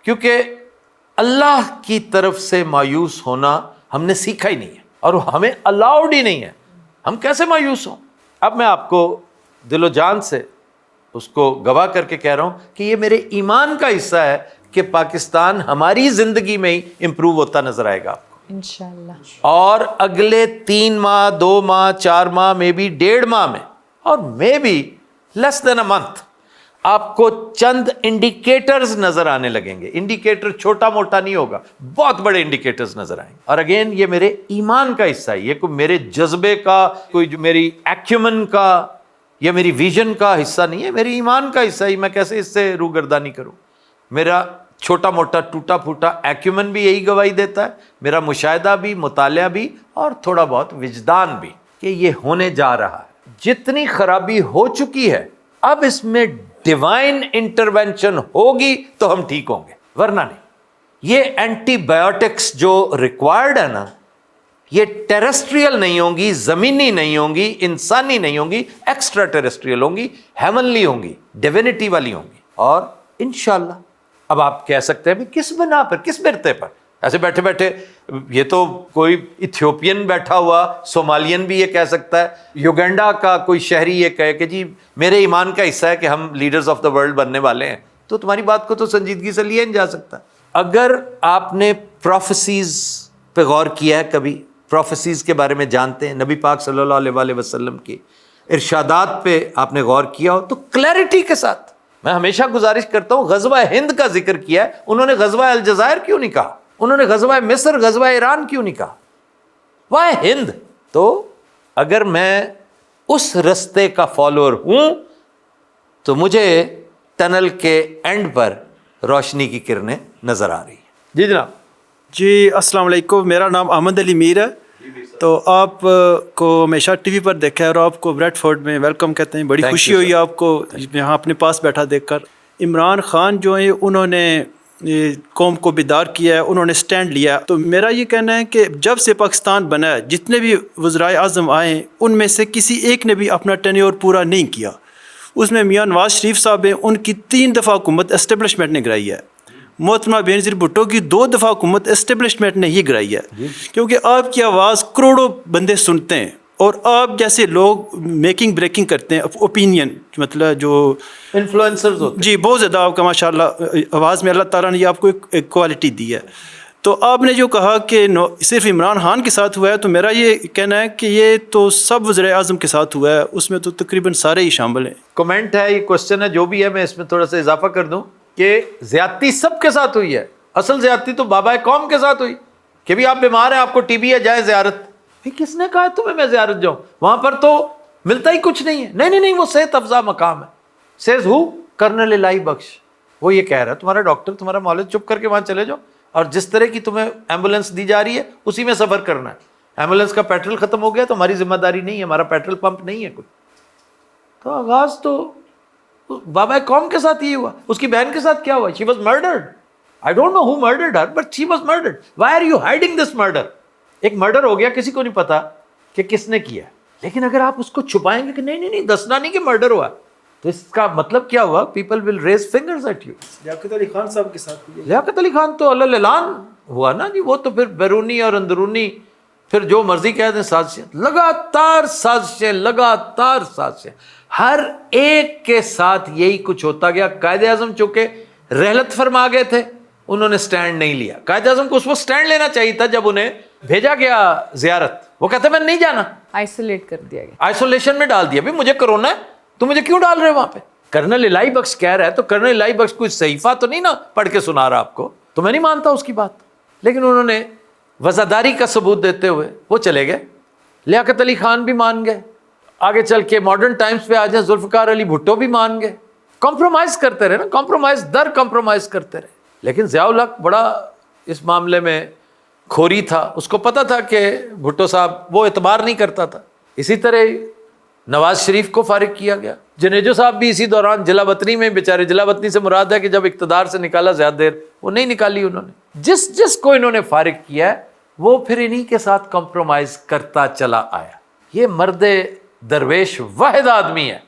کیونکہ اللہ کی طرف سے مایوس ہونا ہم نے سیکھا ہی نہیں ہے اور ہمیں الاؤڈ ہی نہیں ہے. ہم کیسے مایوس ہوں؟ اب میں آپ کو دل و جان سے اس کو گواہ کر کے کہہ رہا ہوں کہ یہ میرے ایمان کا حصہ ہے کہ پاکستان ہماری زندگی میں ہی امپروو ہوتا نظر آئے گا آپ کو انشاءاللہ. اور اگلے 3 ماہ 2 ماہ 4 ماہ میں بھی 1.5 ماہ میں اور میں بھی لیس دین اے منتھ آپ کو چند انڈیکیٹرز نظر آنے لگیں گے. انڈیکیٹر چھوٹا موٹا نہیں ہوگا، بہت بڑے انڈیکیٹرز نظر آئیں گے. اور اگین یہ میرے ایمان کا حصہ ہے، یہ کوئی میرے جذبے کا، کوئی جو میری ایکیومن کا یا میری ویژن کا حصہ نہیں ہے، میری ایمان کا حصہ ہی. میں کیسے اس سے روگردانی کروں؟ میرا چھوٹا موٹا ٹوٹا پھوٹا ایکیومن بھی یہی گواہی دیتا ہے، میرا مشاہدہ بھی، مطالعہ بھی، اور تھوڑا بہت وجدان بھی کہ یہ ہونے جا رہا ہے. جتنی خرابی ہو چکی ہے اب اس میں ڈیوائن انٹرونشن ہوگی تو ہم ٹھیک ہوں گے، ورنہ نہیں. یہ اینٹی بایوٹکس جو ریکوائرڈ ہے نا، یہ ٹیرسٹریل نہیں ہوں گی، زمینی نہیں ہوں گی، انسانی نہیں ہوں گی، ایکسٹرا ٹیرسٹریل ہوں گی، ہیونلی ہوں گی، ڈیوینٹی والی ہوں گی. اور انشاءاللہ اب آپ کہہ سکتے ہیں کس بنا پر، کس برتے پر؟ ایسے بیٹھے بیٹھے یہ تو کوئی ایتھیوپین بیٹھا ہوا صومالین بھی یہ کہہ سکتا ہے، یوگینڈا کا کوئی شہری یہ کہے کہ جی میرے ایمان کا حصہ ہے کہ ہم لیڈرز آف دا ورلڈ بننے والے ہیں، تو تمہاری بات کو تو سنجیدگی سے لیا نہیں جا سکتا. اگر آپ نے پروفیسیز پہ غور کیا ہے، کبھی پروفیسیز کے بارے میں جانتے ہیں، نبی پاک صلی اللہ علیہ وآلہ وسلم کی ارشادات پہ آپ نے غور کیا ہو تو کلیئرٹی کے ساتھ، میں ہمیشہ گزارش کرتا ہوں، غزوہ ہند کا ذکر کیا ہے، انہوں نے غزوہ الجزائر کیوں نہیں کہا؟ انہوں نے غزوہ مصر، غزوہ ایران کیوں نہیں کہا؟ وائے ہند؟ تو اگر میں اس رستے کا فالوور ہوں تو مجھے ٹنل کے اینڈ پر روشنی کی کرنیں نظر آ رہی ہیں. جی جناب. جی السلام علیکم، میرا نام احمد علی میر ہے. تو آپ کو ہمیشہ ٹی وی پر دیکھا ہے اور آپ کو بریڈ فورڈ میں ویلکم کہتے ہیں. بڑی خوشی ہوئی آپ کو یہاں اپنے پاس بیٹھا دیکھ کر. عمران خان جو ہیں انہوں نے قوم کو بیدار کیا ہے، انہوں نے سٹینڈ لیا. تو میرا یہ کہنا ہے کہ جب سے پاکستان بنا ہے جتنے بھی وزرائے اعظم آئے ہیں ان میں سے کسی ایک نے بھی اپنا ٹینیور پورا نہیں کیا. اس میں میاں نواز شریف صاحب ہیں، ان کی 3 دفعہ حکومت اسٹیبلشمنٹ نے گرائی ہے. محترمہ بینظیر بھٹو کی 2 دفعہ حکومت اسٹیبلشمنٹ نے ہی گرائی ہے. کیونکہ آپ کی آواز کروڑوں بندے سنتے ہیں اور آپ جیسے لوگ میکنگ بریکنگ کرتے ہیں اوپینین، مطلب جو انفلوئنسرز ہوتے ہیں. جی بہت زیادہ آپ کا ماشاءاللہ آواز میں اللہ تعالیٰ نے آپ کو ایک کوالٹی دی ہے. تو آپ نے جو کہا کہ صرف عمران خان کے ساتھ ہوا ہے، تو میرا یہ کہنا ہے کہ یہ تو سب وزرائے اعظم کے ساتھ ہوا ہے، اس میں تو تقریباً سارے ہی شامل ہیں. کمنٹ ہے، یہ کوشچن ہے، جو بھی ہے میں اس میں تھوڑا سا اضافہ کر دوں کہ زیادتی سب کے ساتھ ہوئی ہے. اصل زیادتی تو بابا قوم کے ساتھ ہوئی کہ بھی آپ بیمار ہیں، آپ کو ٹی بی ہے، جائیں زیارت. کس نے کہا تمہیں میں زیارت جاؤں؟ وہاں پر تو ملتا ہی کچھ نہیں ہے. نہیں، وہ صحت افزا مقام ہے. سیز ہو؟ کرنل الہی بخش. وہ یہ کہہ رہا ہے تمہارا ڈاکٹر، تمہارا مولد، چپ کر کے وہاں چلے جاؤ اور جس طرح کی تمہیں ایمبولینس دی جا رہی ہے اسی میں سفر کرنا ہے. ایمبولینس کا پیٹرول ختم ہو گیا تو ہماری ذمہ داری نہیں ہے، ہمارا پیٹرول پمپ نہیں ہے کوئی. تو آغاز تو بابا قوم کے ساتھ یہ ہوا. اس کی بہن کے ساتھ کیا ہوا؟ She was murdered. I don't know who murdered her, but she was murdered. Why are you hiding this murder? ایک مرڈر ہو گیا، کسی کو نہیں پتا کہ کس نے کیا. لیکن اگر آپ اس کو چھپائیں گے کہ نہیں دسنا نہیں کہ مرڈر ہوا, تو اس کا مطلب کیا ہوا؟ People will raise fingers at you. Liaquat Ali Khan sahib کے ساتھ بھی لیاقت علی خان تو علل اعلان ہوا نا جی, وہ تو پھر بیرونی اور اندرونی پھر جو مرضی کہہ دیں سازشیں, لگاتار سازشیں, ہر ایک کے ساتھ یہی کچھ ہوتا گیا. قائد اعظم چونکہ رحلت فرما گئے تھے, انہوں نے سٹینڈ نہیں لیا. قائد اعظم کو اس وقت سٹینڈ لینا چاہیے تھا جب انہیں بھیجا گیا زیارت, وہ کہتے میں نہیں جانا, آئسولیٹ کر دیا گیا, آئسولیشن میں ڈال دیا. بھائی مجھے کرونا ہے تو مجھے کیوں ڈال رہے وہاں پہ؟ کرنل الہی بخش کہہ رہا ہے تو کرنل الہی بخش کوئی صحیفہ تو نہیں نا پڑھ کے سنا رہا آپ کو, تو میں نہیں مانتا اس کی بات. لیکن انہوں نے وزاداری کا ثبوت دیتے ہوئے وہ چلے گئے. لیاقت علی خان بھی مان گئے, آگے چل کے ماڈرن ٹائمز پہ آ جائیں ذوالفقار علی بھٹو بھی مان گئے. کمپرومائز کرتے رہے نا, کمپرومائز کرتے رہے. لیکن ضیاء الحق بڑا اس معاملے میں کھوری تھا, اس کو پتہ تھا کہ بھٹو صاحب وہ اعتبار نہیں کرتا تھا. اسی طرح نواز شریف کو فارغ کیا گیا. جنیجو صاحب بھی اسی دوران جلا وطنی میں, بیچارے جلا وطنی سے مراد ہے کہ جب اقتدار سے نکالا زیادہ دیر, وہ نہیں نکالی انہوں نے. جس کو انہوں نے فارغ کیا ہے وہ پھر انہی کے ساتھ کمپرومائز کرتا چلا آیا. یہ مرد درویش واحد آدمی ہے,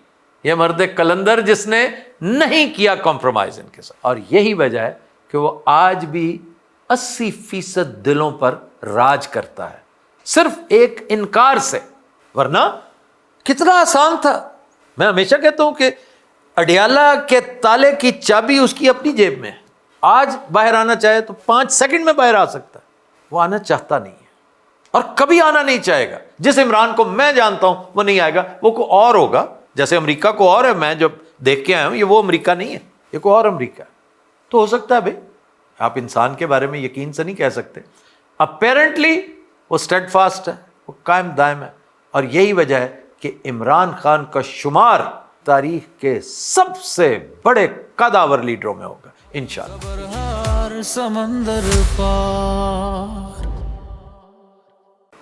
یہ مرد قلندر جس نے نہیں کیا کمپرومائز ان کے ساتھ. اور یہی وجہ ہے کہ وہ آج بھی 80% دلوں پر راج کرتا ہے, صرف ایک انکار سے. ورنہ کتنا آسان تھا. میں ہمیشہ کہتا ہوں کہ اڈیالہ کے تالے کی چابی اس کی اپنی جیب میں ہے. آج باہر آنا چاہے تو 5 سیکنڈ میں باہر آ سکتا ہے. وہ آنا چاہتا نہیں ہے اور کبھی آنا نہیں چاہے گا. جس عمران کو میں جانتا ہوں وہ نہیں آئے گا, وہ کوئی اور ہوگا. جیسے امریکہ کو اور ہے, میں جب دیکھ کے آیا ہوں یہ وہ امریکہ نہیں ہے, یہ کوئی اور امریکہ ہے. تو ہو سکتا ہے بھائی, آپ انسان کے بارے میں یقین سے نہیں کہہ سکتے. اپیرنٹلی وہ اسٹیڈ فاسٹ ہے, وہ قائم دائم ہے. اور یہی وجہ ہے کہ عمران خان کا شمار تاریخ کے سب سے بڑے قدآور لیڈروں میں ہوگا انشاءاللہ. ہر سمندر پار.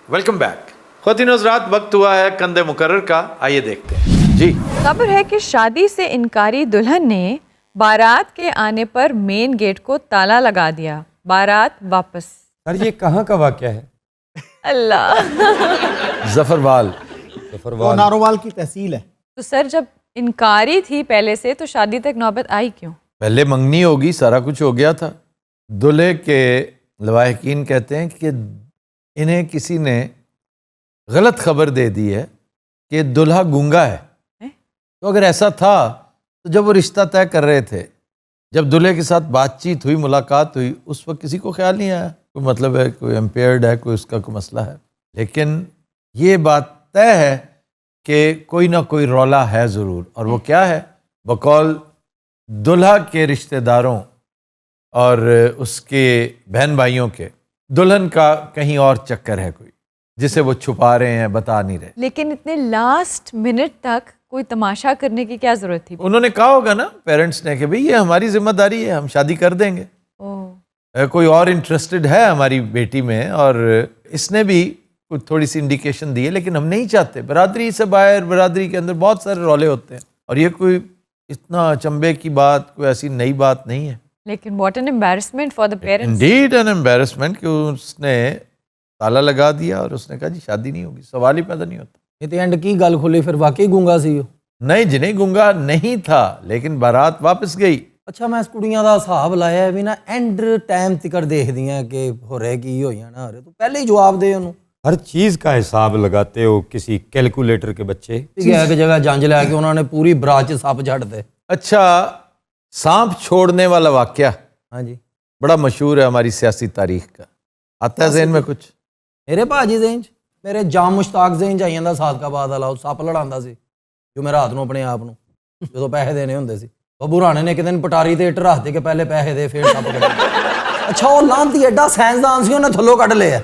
ویلکم بیک خواتین و حضرات, وقت ہوا ہے کندھے مقرر کا. آئیے دیکھتے ہیں جی. خبر ہے کہ شادی سے انکاری دلہن نے بارات کے آنے پر مین گیٹ کو تالا لگا دیا. بارات واپس. سر یہ کہاں کا واقعہ ہے؟ اللہ ظفروال نارووال کی تحصیل ہے. تو سر جب انکاری تھی پہلے سے تو شادی تک نوبت آئی کیوں؟ پہلے منگنی ہوگی, سارا کچھ ہو گیا تھا. دلہے کے لواحقین کہتے ہیں کہ انہیں کسی نے غلط خبر دے دی ہے کہ دلہا گونگا ہے. تو اگر ایسا تھا تو جب وہ رشتہ طے کر رہے تھے, جب دلہے کے ساتھ بات چیت ہوئی, ملاقات ہوئی, اس وقت کسی کو خیال نہیں آیا کوئی مطلب ہے, کوئی امپیئرڈ ہے, کوئی اس کا کوئی مسئلہ ہے. لیکن یہ بات طے ہے کہ کوئی نہ کوئی رولا ہے ضرور. اور وہ کیا ہے؟ بقول دلہا کے رشتہ داروں اور اس کے بہن بھائیوں کے, دلہن کا کہیں اور چکر ہے کوئی جسے وہ چھپا رہے ہیں, بتا نہیں رہے. لیکن اتنے لاسٹ منٹ تک کوئی تماشا کرنے کی کیا ضرورت تھی؟ انہوں نے کہا ہوگا نا پیرنٹس نے کہ بھئی یہ ہماری ذمہ داری ہے, ہم شادی کر دیں گے. کوئی اور انٹرسٹڈ ہے ہماری بیٹی میں, اور اس نے بھی کوئی تھوڑی سی انڈیکیشن دی ہے, لیکن ہم نہیں چاہتے. برادری سے باہر, برادری کے اندر بہت سارے رولے ہوتے ہیں, اور یہ کوئی اتنا چنبے کی بات, کوئی ایسی نئی بات نہیں ہے. لیکن what an embarrassment for the parents. Indeed an embarrassment کہ اس نے تالا لگا دیا اور اس نے کہا جی شادی نہیں ہوگی. سوال ہی پیدا نہیں ہوتا. یہ تو اینڈ کی گل کھلی, پھر واقعی گونگا سی. نہیں جی نہیں, گونگا نہیں تھا, لیکن بارات واپس گئی. اچھا میں اس کڑیاں دا حساب لایا ہے بھی نا اینڈ ٹائم تکر دیکھ دیاں کہ ہو رہے کی ہوئی ہیں نا, تو پہلے ہی جواب دے انہوں. ہر چیز کا حساب لگاتے ہو کسی کیلکولیٹر کے بچے. ایک جگہ جانچ لیا کہ انہوں نے پوری برانچ سانپ جھڑ دے. اچھا سانپ چھوڑنے والا واقعہ ہاں جی بڑا مشہور ہے ہماری سیاسی تاریخ کا, آتا ہے ذہن میں کچھ؟ میرے بھاجی ذہن چ, میرے جام مشتاق ذہن چ آئی جاندا صادقاباد والا سپ لڑاندا سی جو میں رات نوں اپنے آپ نوں جدوں پیسے دینے ہوندے سی. ببو رانے نے ایک دن پٹاری تے اٹ رکھ دے کہ پہلے پیسے دے پھر سپ کٹ. اچھا وہ لانتی ایڈا سائنسدان سی, انہیں تھلوں کٹ لیا.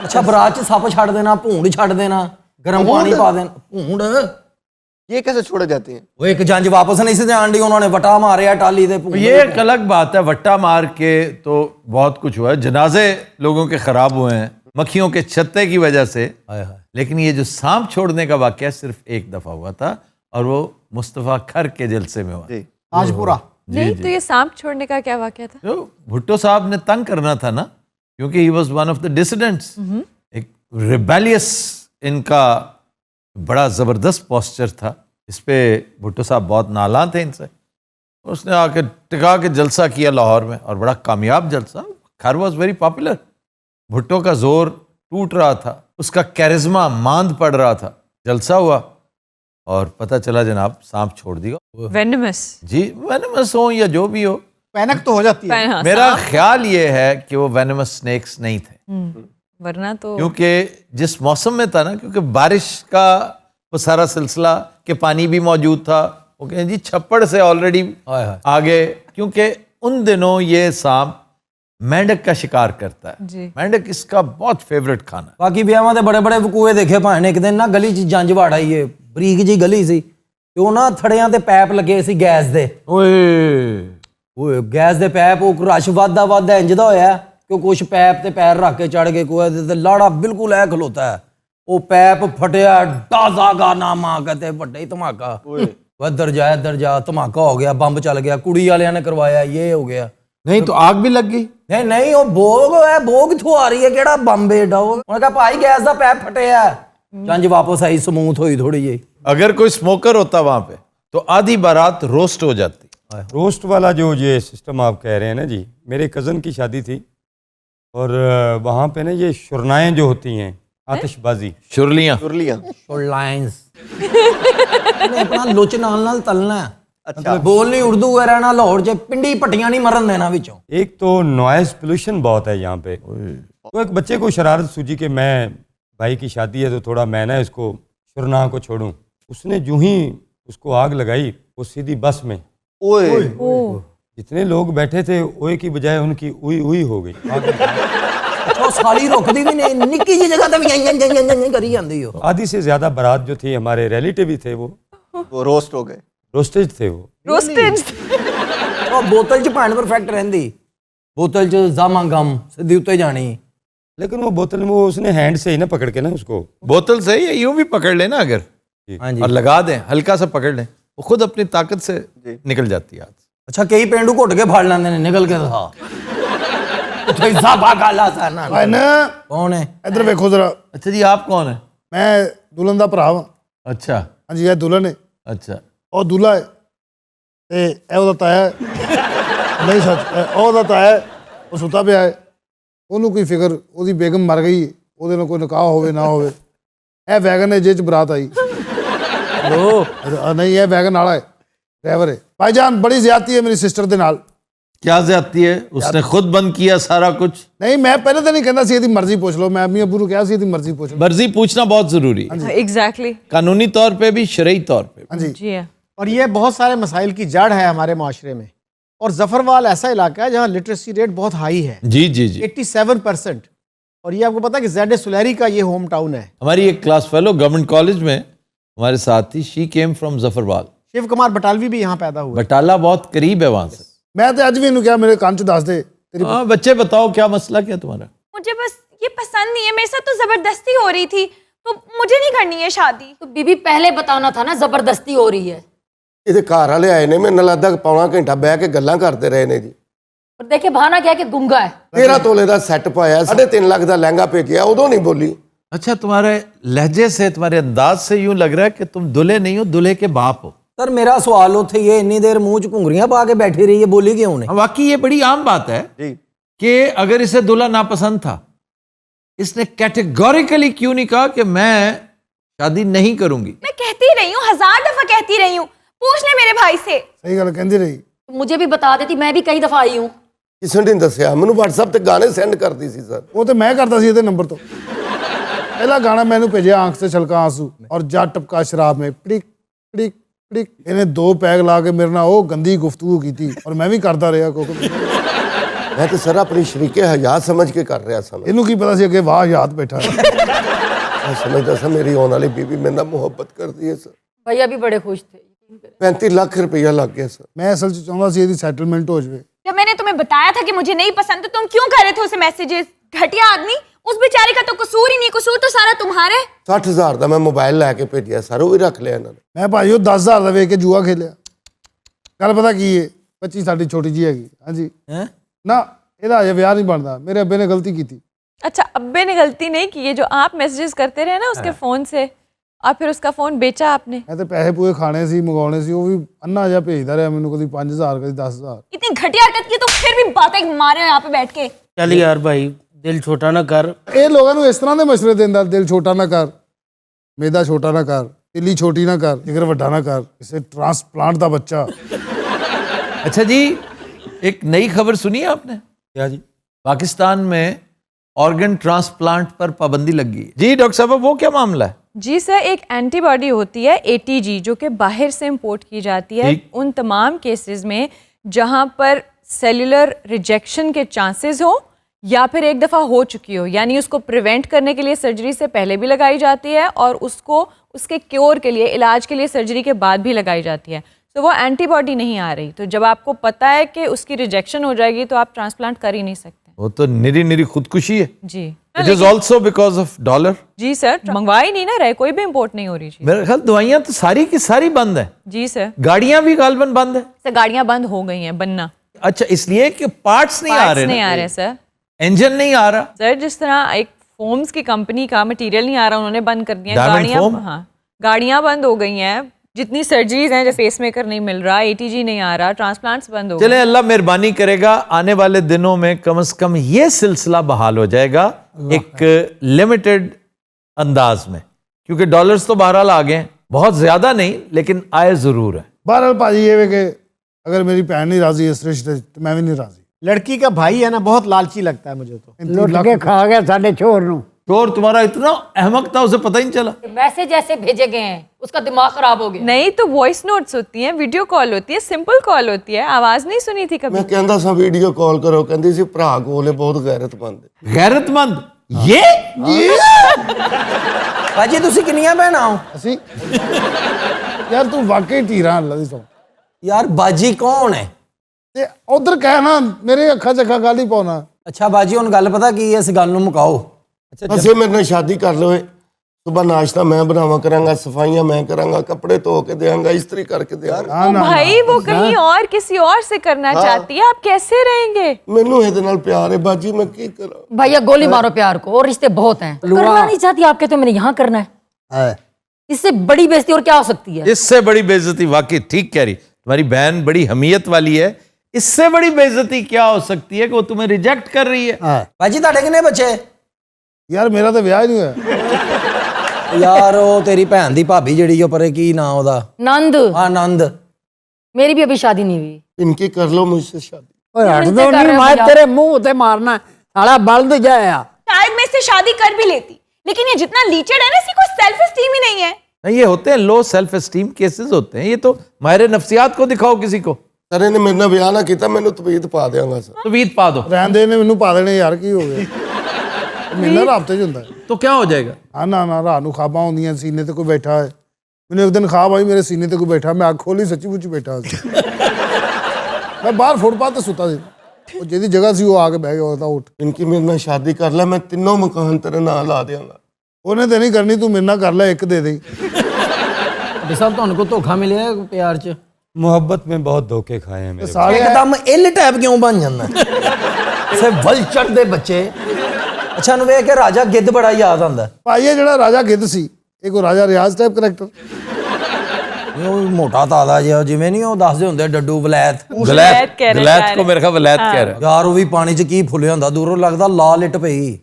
اچھا برات چ سپ چھڑ دینا, بھونڈ چھڑ دینا, گرم پانی پا دینا. بھونڈ یہ کیسے چھوڑے جاتے ہیں؟ وہ ایک جنج واپس نہیں سی دین دی, انہوں نے وٹا ماریا ٹالی دے. یہ ایک الگ بات ہے, وٹا مار کے تو بہت کچھ ہوا ہے. جنازے لوگوں کے خراب ہوئے ہیں مکھیوں کے چھتے کی وجہ سے, لیکن یہ جو سانپ چھوڑنے کا واقعہ صرف ایک دفعہ ہوا تھا, اور وہ مصطفیٰ کھر کے جلسے میں ہوا. آج پورا نہیں تو یہ سانپ چھوڑنے کا کیا واقعہ تھا؟ جو بھٹو صاحب نے تنگ کرنا تھا نا, کیونکہ he was one of the dissidents, ایک ریبیلیس ان کا بڑا زبردست پوسچر تھا. اس پہ بھٹو صاحب بہت نالاں تھے ان سے. اس نے آ کے ٹکا کے جلسہ کیا لاہور میں, اور بڑا کامیاب جلسہ. خیر واز ویری پاپولر. بھٹو کا زور ٹوٹ رہا تھا, اس کا کیرزما ماند پڑ رہا تھا. جلسہ ہوا اور پتہ چلا جناب سانپ چھوڑ دیا. وینمس. جی وینمس ہو یا جو بھی ہو, پینک تو ہو جاتی ہے. میرا خیال یہ ہے کہ وہ وینمس سنیکس نہیں تھے, ورنہ تو کیونکہ جس موسم میں تھا نا, کیونکہ بارش کا وہ سارا سلسلہ کہ پانی بھی موجود تھا. وہ کہیں جی چھپڑ سے آلریڈی آگے, کیونکہ ان دنوں یہ سانپ مینڈک کا شکار کرتا ہے. جی. مینڈک اس کا بہت فیوریٹ کھانا. باقی بیاواں دے بڑے بڑے وقوعے دیکھے بھانے. ایک دن نا گلی چ جنج واڑ آئی ہے, بریک جی گلی سی, تے وہ نا تھڑیاں تے پیپ لگے سی گیس دے. اوئے گیس دے پیپ, وہ رش ودا ودا انج دا ہویا کہ کچھ پیپ تے پیر رکھ کے چڑھ کے کوئے تے لاڑا بالکل اے کھلوتا ہے. وہ پیپ پھٹیا, ڈازا کا نامہ کہتے وڈا ہی دھماکہ. ادھر جا دھماکہ ہو گیا, بمب چل گیا, کڑی والے نے کروایا, یہ ہو گیا. نہیں تو آگ بھی لگ گئی. نہیں وہ بوگ ہے, بوگ کتھوں آ رہی ہے, کیڑا بمب ایڈا. انہوں نے کہا بھائی گیس دا پیپ پھٹیا ہے. چنج واپس آئی, سموتھ ہوئی تھوڑی جی. اگر کوئی سموکر ہوتا وہاں پہ تو آدھی بارات روسٹ ہو جاتی. روسٹ والا جو یہ سسٹم آپ کہہ رہے ہیں نا جی, میرے کزن کی شادی تھی اور وہاں پہ نا یہ شرنائیں جو ہوتی ہیں, آتش بازی, شرلیاں لائنز اپنا لچ نال تلنا ہے. بول نہیں اردو ہے رہنا لاہور چ, پنڈی پٹیاں نہیں مرن دینا وچوں. ایک تو نوائز پولوشن بہت ہے یہاں پہ. تو ایک بچے کو شرارت سوچی کہ میں بھائی کی شادی ہے تو تھوڑا میں نا اس کو شرنا کو چھوڑوں. اس نے جو ہی اس کو آگ لگائی, وہ سیدھی بس میں جتنے لوگ بیٹھے تھے اوئے کی بجائے ان کی اوئی اوئی ہو گئی. سالی روکدی بھی نہیں, نکی جی جگہ تے کری جاندی ہو. آدھی سے زیادہ بارات جو تھی ہمارے ریلیٹیو ہی تھے, وہ روسٹ ہو گئے. روسٹیج تھے. وہ روسٹیج. بوتل چ پائن پرفیکٹ رہندی, بوتل چ زاما گم سیدھی اتنے جانی. لیکن وہ بوتل میں اس نے ہینڈ سے ہی نا پکڑ کے نا اس کو, بوتل سے یا یوں بھی پکڑ لینا اگر, اور لگا دیں, ہلکا سا پکڑ لیں, وہ خود اپنی طاقت سے نکل جاتی ہے. اچھا کئی پینڈو گھٹ کے پھاڑ لیندے نے, نکل کے تھا. کون ہے ادھر ویکھو ذرا. اچھا جی آپ کون ہیں؟ میں دلہن دا بھرا ہاں. اچھا ہاں جی, یہ دلہن ہے. اچھا اور دلہا ہے تے اے او دا تایا ہے. نہیں سچ, او دا تایا ہے, وہ ستا پیا ہے. ਉਹਨੂੰ ਕੋਈ ਫਿਕਰ, ਉਹਦੀ ਬੇਗਮ ਮਰ ਗਈ, ਉਹਦੇ ਨਾਲ ਕੋਈ ਨਿਕਾਹ ਹੋਵੇ ਨਾ ਹੋਵੇ. ਇਹ ਵੈਗਨ ਹੈ ਜਿਹਦੇ 'ਚ ਬਰਾਤ ਆਈ. ਨਹੀਂ ਇਹ ਵੈਗਨ ਵਾਲਾ ਹੈ, ڈرائیور ہے. بھائی جان بڑی زیادتی ہے میری سسٹر دے نال. کیا زیادتی ہے؟ اس نے خود بند کیا سارا کچھ. نہیں میں پہلے تو نہیں کہنا سی یہ مرضی پوچھ لو, میں امی ابو کو کیا سی یہ مرضی پوچھ لو. مرضی پوچھنا بہت ضروری ہے, ایگزیکٹلی, قانونی طور پہ بھی شرعی طور پہ. ہاں جی. جی. اور یہ بہت سارے مسائل کی جڑ ہے ہمارے معاشرے میں. اور ظفروال ایسا علاقہ ہے جہاں لٹریسی ریٹ بہت ہائی ہے. جی جی جی, 87%. اور یہ آپ کو پتا کہ زیڈ سلیری کا یہ ہوم ٹاؤن ہے. ہماری ایک کلاس فیلو گورنمنٹ کالج میں ہمارے ساتھ تھی, she came from Zafarwal. Shiv Kumar Batalvi بھی یہاں پیدا ہوئے. بٹالہ بہت قریب ہے وہاں سے. میں تو اج بھی انہوں کیا میرے کان چ دس دے. ہاں بچے بتاؤ کیا مسئلہ کیا تمہارا؟ مجھے بس یہ پسند نہیں ہے, میرے ساتھ تو زبردستی ہو رہی تھی, تو مجھے نہیں کرنی ہے شادی. تو بی بی پہلے بتانا تھا نا زبردستی ہو رہی ہے. یہ گھر والے آئے نے, میں لگتا پونا گھنٹہ بہ کے گلاں کرتے رہے نے جی. اور دیکھے بہانا کیا کہ گنگا ہے. 13 تولے کا سیٹ پایا, 3.5 لاکھ کا لہنگا بھیجیا, ادو نہیں بولی. اچھا تمہارے لہجے سے, تمہارے انداز سے یوں لگ رہا ہے کہ تم دلہے نہیں ہو, دلہے کے باپ ہو. سر میرا سوال ہوتا یہ اتنی دیر منہ چ گھنگریاں پا کے بیٹھی رہی ہے, بولی کیوں نہیں؟ واقعی یہ بڑی عام بات ہے کہ اگر اسے دلہا ناپسند تھا, اس نے کیٹیگوریکلی کیوں نہیں کہا کہ میں شادی نہیں کروں گی؟ میں کہتی رہی ہوں, 1000 دفعہ کہتی رہی ہوں, پوچھ لے میرے بھائی سے. صحیح گل کہندی رہی. مجھے بھی بتا دیتی, میں بھی کئی دفعہ آئی ہوں. کس نے دسیا مینوں واٹس ایپ تے گانے سینڈ کرتی سی سر. وہ تو میں کرتا سی یہ نمبر تو. پہلا گانا میں نے بھیجا آنکھ سے چھلکا آنسو, اور جا ٹپکا شراب میں پڑک پڑک پڑک. انہیں 2 پیگ لا کے میرے نال وہ گندی گفتگو کی تھی, اور میں بھی کرتا رہا. میں تو سر اپنی شریک حیات سمجھ کے کر رہا سا. انہوں کی پتا سی کہ واہ یاد بیٹھا. میں سمجھتا سا میری آنے والی بیوی میرے نال محبت کرتی ہے سر. بھیا بھی بڑے خوش تھے. 35 لاکھ روپیہ لگ گیا سر. میں اصل چاہتا سی یہ سیٹلمنٹ ہو جائے. جب میں نے تمہیں بتایا تھا کہ مجھے نہیں پسند, تو تم کیوں کر رہے تھے اسے میسیجز؟ گھٹیا آدمی, اس بیچارے کا تو قصور ہی نہیں, قصور تو سارا تمہارا ہے. 60,000 کا میں موبائل لے کے بھیجیا سر, وہ بھی رکھ لیا انہوں نے. میں بھائی 10,000 کا ویک کے جوا کھیلیا. گل پتا کی ہے, 25 ساڈی چھوٹی جی ہے. ہاں جی, نہ یہ ویاہ نہیں بنتا, میرے ابے نے غلطی کی تھی. اچھا ابے نے غلطی نہیں کی ہے جو آپ میسیجز کرتے رہے نا اس کے فون سے اور پھر اس کا فون بیچا آپ نے؟ میں تو پیسے پوئے کھانے سی منگانے سی وہ بھی انا جا بھیجتا رہا مینوں کبھی 5000 کبھی 10000. اتنی گھٹیا حرکت کی تو پھر بھی باتیں مارے یہاں پہ بیٹھ کے. چل یار بھائی دل چھوٹا نہ کر. یہ لوگوں کو اس طرح کے مشورے دینا دل چھوٹا نہ کر, میدا چھوٹا نہ کر, تلی چھوٹی نہ کر, جگر وڈا نہ کر, اسے ٹرانسپلانٹ دا بچہ. اچھا جی ایک نئی خبر سنی ہے آپ نے؟ کیا جی؟ پاکستان میں آرگن ٹرانسپلانٹ پر پابندی لگ گئی. جی ڈاکٹر صاحب وہ کیا معاملہ ہے؟ جی سر ایک اینٹی باڈی ہوتی ہے ATG جو کہ باہر سے امپورٹ کی جاتی ہے ان تمام کیسز میں جہاں پر سیلولر ریجیکشن کے چانسز ہوں یا پھر ایک دفعہ ہو چکی ہو, یعنی اس کو پریونٹ کرنے کے لیے سرجری سے پہلے بھی لگائی جاتی ہے اور اس کو اس کے کیور کے لیے علاج کے لیے سرجری کے بعد بھی لگائی جاتی ہے. تو وہ اینٹی باڈی نہیں آ رہی, تو جب آپ کو پتہ ہے کہ اس کی ریجیکشن ہو جائے گی تو آپ ٹرانسپلانٹ کر ہی نہیں سکتے. وہ تو نری خودکشی ہے. جی it is also because of dollar. جی سر منگوا ہی نہیں نہ رہے, کوئی بھی امپورٹ نہیں ہو رہی. میرے خیال دوائیاں تو ساری کی ساری بند ہیں. جی سر گاڑیاں بھی غالباً بند ہیں. سر گاڑیاں بند ہو گئی ہیں بننا. اچھا اس لیے کہ پارٹس نہیں آ رہے سر, انجن نہیں آ رہا. سر جس طرح ایک فومز کی کمپنی کا مٹیریل نہیں آ رہا انہوں نے بند کر دیا. گاڑیاں بند ہو گئی ہیں, جتنی سرجریز ہیں جیسے پیس میکر نہیں مل رہا, ATG نہیں آ رہا, ٹرانسپلانٹس بند ہو گئے. چلیں اللہ مہربانی کرے گا آنے والے دنوں میں کم از کم یہ سلسلہ بحال ہو جائے گا ایک لمیٹڈ انداز میں, کیونکہ ڈالرز تو بہرحال آ گئے ہیں, بہت زیادہ نہیں لیکن آئے ضرور ہیں. بہرحال پاجی یہ ہے کہ اگر میری بہن نہیں راضی اس رشتے تو میں بھی نہیں راضی. لڑکی کا بھائی ہے نا بہت لالچی لگتا ہے مجھے تو. لٹ کے کھا گیا ساڈے چھوڑ نو. چور تمہارا اتنا احمق تھا اسے پتہ ہی نہیں چلا. میسج ایسے بھیجے گئے ہیں اس کا دماغ خراب ہو گیا. نہیں تو وائس نوٹس ہوتی ہیں, ویڈیو کال ہوتی ہے, سمپل کال ہوتی ہے, آواز نہیں سنی تھی کبھی. میں کہندا سا ویڈیو کال کرو, کہندی سی بھرا کول بہت غیرت مند. غیرت مند یہ باجی تسی کنیاں بہنا ہو؟ اسی یار تو واقعی ٹیرا اللہ دی سو. یار باجی کون ہے؟ ادھر کہنا میرے اکھا چکھا گل ہی پاؤنا. اچھا باجی ہن گل پتہ کی ہے, اس گل نو مکاؤ. اچھا میرے نال شادی کر لو, صبح ناشتہ میں بناوا کروں گا, صفائیاں میں کراں گا, کپڑے دھو کے دیاں گا, استری کر کے دیاں گا. بھائی وہ کہیں اور کسی اور سے کرنا چاہتی ہے, آپ کیسے رہیں گے؟ مینوں اے دے نال پیار ہے باجی, میں کی کراں. بھیا گولی مارو پیار کو, اور رشتے بہت ہیں. کرنا نہیں چاہتی آپ کے تو میں نے یہاں کرنا ہے. اس سے بڑی بےزتی اور کیا ہو سکتی ہے؟ اس سے بڑی بےعزتی واقعی ٹھیک کہہ رہی, تمہاری بہن بڑی حمیت والی ہے. اس سے بڑی بےعزتی کیا ہو سکتی ہے کہ وہ تمہیں ریجیکٹ کر رہی ہے. باجی تہاڈے کنے بچے؟ یار میرا تو بیاہ ہی نہیں ہوا. یار وہ تیری بہن دی بھابی جڑی جو پرے کی نام ہودا نند. ہاں نند. میری بھی ابھی شادی نہیں ہوئی. ان کی کر لو مجھ سے شادی. اوے ہٹ دو نہیں, میں تیرے منہ تے مارنا سالا بلد جایا. شاید میں اس سے شادی کر بھی لیتی, لیکن یہ جتنا لیچڈ ہے نا اس کی کوئی سیلف اسٹیم ہی نہیں ہے. یہ ہوتے ہیں لو سیلف اسٹیم کیسز ہوتے ہیں. یہ تو ماہر نفسیات کو دکھاؤ کسی کو. سر نے میرے نال بیاہ نہ کیتا, مینوں توید پا دیاں گا. سر توید پا دو. رہن دے نے مینوں پا دینے یار, کی ہو گیا میرے نال رابطے ہوندا ہے تو کیا ہو جائے گا. ہاں نا رات نوں خواباں ہوندیاں سینے تے کوئی بیٹھا ہے. مینوں ایک دن خواب آئی میرے سینے تے کوئی بیٹھا, میں اکھ کھولی سچی مچی بیٹھا سی. میں باہر فٹ پاتھ تے ستا سی, وہ جہدی جگہ سی وہ آ کے بہ گیا. اٹھ ان کی میرے نال شادی کر لے, میں تینوں مکان تیرے نال لا دیاں گا. انہیں تے نہیں کرنی, تو میرے نال کر لے, ایک دے دیں. صاحب تہن کو دھوکھا ملیا ہے پیار چ؟ محبت میں بہت دھوکے کھائے ہیں میرے. ایک دم ایل ٹائپ کیوں بن جانا ہے ولچر دے بچے. اچھا نو ویکھ کے راجا گدھ بڑا یاد آندا ہے. بھائی یہ جڑا راجا گدھ سی, ایک راجا ریاض ٹائپ کریکٹر. موٹا تالا جی جویں نہیں وہ دسدے ہوندے ڈڈو ولایت. ولایت کو میرے خیال ولایت کہہ رہا ہے یار. وہ بھی پانی چ کی پھلیا ہوندا, دوروں لگدا لال اٹ پئی.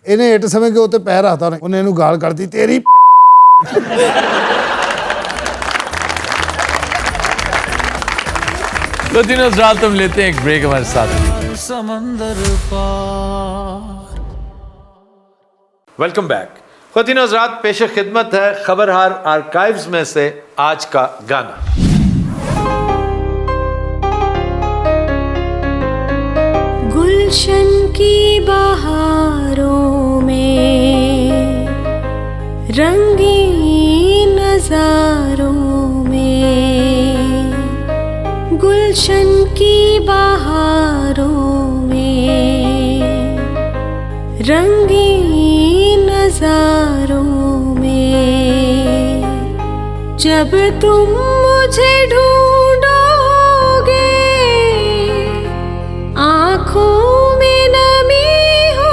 انہیں اٹ سمجھ کے اوتے پیر رکھتا, انہیں اینوں گال کڈتی تیری. تو دنوں رات ہم لیتے ہیں ایک بریک ہمارے ساتھ. سمندر پار. Welcome back. خواتین و حضرات, پیش خدمت ہے خبرہار آرکائیوز میں سے آج کا گانا. گلشن کی بہاروں میں, رنگین نظاروں میں, گلشن کی بہاروں میں, رنگین نظاروں میں, جب تم مجھے ڈھونڈو گے, آنکھوں میں نمی ہو